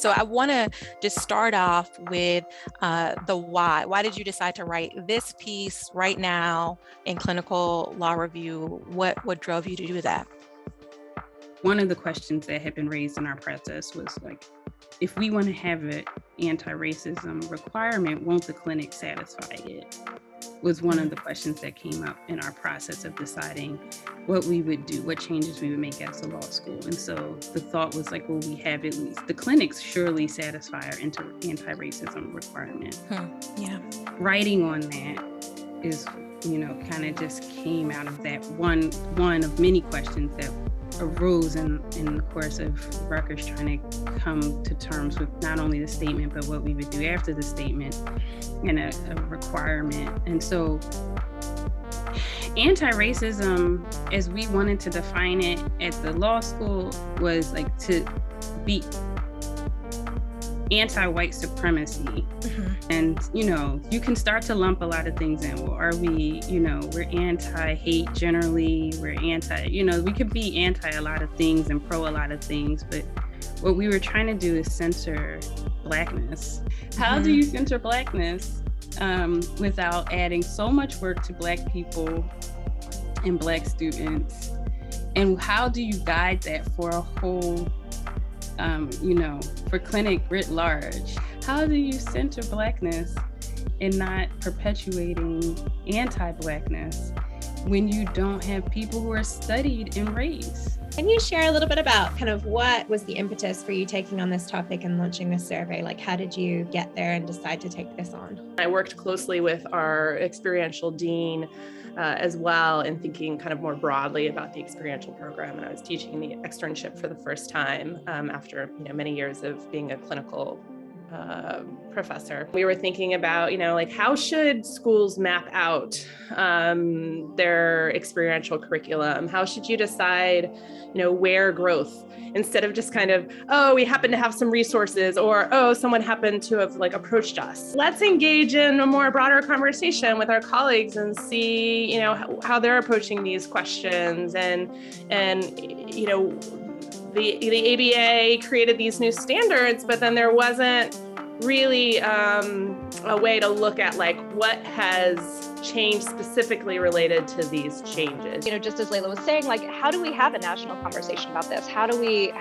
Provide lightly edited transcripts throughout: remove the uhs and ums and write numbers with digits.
So I want to just start off with the why. Why did you decide to write this piece right now in clinical law review? What drove you to do that? One of the questions that had been raised in our process was like, if we want to have an anti-racism requirement, won't the clinic satisfy it? Was one of the questions that came up in our process of deciding what we would do, what changes we would make as a law school. And so the thought was like, well, we have at least, the clinics surely satisfy our anti-racism requirement. Yeah. Writing on that is, kind of just came out of that one of many questions that arose in the course of Rutgers trying to come to terms with not only the statement, but what we would do after the statement and a requirement. And so anti-racism, as we wanted to define it at the law school, was like to be anti-white supremacy. Mm-hmm. And, you can start to lump a lot of things in. Well, are we, we're anti-hate generally, we're we could be anti a lot of things and pro a lot of things, but what we were trying to do is censor Blackness. How do you censor Blackness without adding so much work to Black people and Black students? And how do you guide that for a whole for clinic writ large? How do you center Blackness and not perpetuating anti-Blackness when you don't have people who are studied in race? Can you share a little bit about kind of what was the impetus for you taking on this topic and launching this survey? Like, how did you get there and decide to take this on? I worked closely with our experiential dean as well, and thinking kind of more broadly about the experiential program. And I was teaching the externship for the first time after many years of being a clinical professor. We were thinking about, how should schools map out their experiential curriculum? How should you decide, where growth, instead of just kind of, oh, we happen to have some resources, or, oh, someone happened to have approached us. Let's engage in a more broader conversation with our colleagues and see, how they're approaching these questions. And the ABA created these new standards, but then there wasn't really a way to look at what has changed specifically related to these changes. Just as Layla was saying, how do we have a national conversation about this? How do we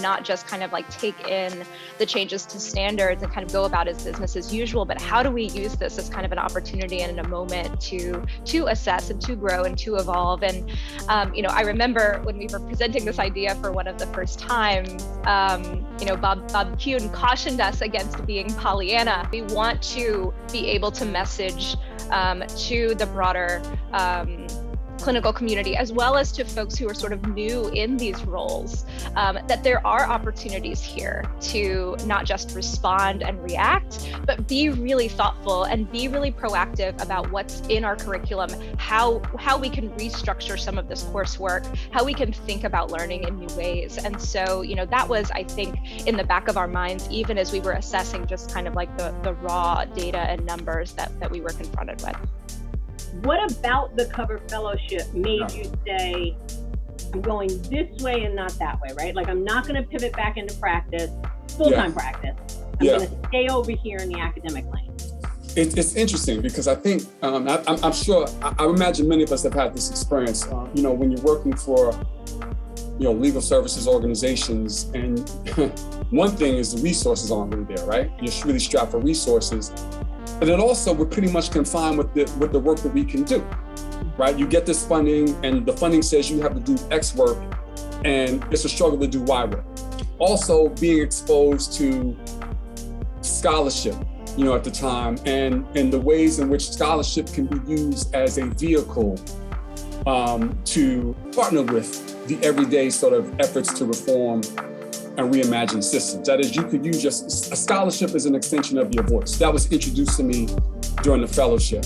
not just kind of take in the changes to standards and kind of go about as business as usual, but how do we use this as kind of an opportunity and a moment to assess and to grow and to evolve? And, I remember when we were presenting this idea for one of the first times, Bob Kuhn cautioned us against being Pollyanna. We want to be able to message to the broader clinical community, as well as to folks who are sort of new in these roles, that there are opportunities here to not just respond and react, but be really thoughtful and be really proactive about what's in our curriculum, how we can restructure some of this coursework, how we can think about learning in new ways. And so, that was, I think, in the back of our minds, even as we were assessing just kind of the raw data and numbers that we were confronted with. What about the cover fellowship made you say, I'm going this way and not that way, right? I'm not going to pivot back into practice, full-time practice. I'm going to stay over here in the academic lane. It's interesting because I think, I'm sure, I imagine many of us have had this experience, when you're working for, legal services organizations, and one thing is the resources aren't really there, right? You're really strapped for resources. But then also we're pretty much confined with the work that we can do, right? You get this funding and the funding says you have to do X work and it's a struggle to do Y work. Also being exposed to scholarship, at the time and the ways in which scholarship can be used as a vehicle to partner with the everyday sort of efforts to reform and reimagine systems. That is, you could use a scholarship as an extension of your voice. That was introduced to me during the fellowship.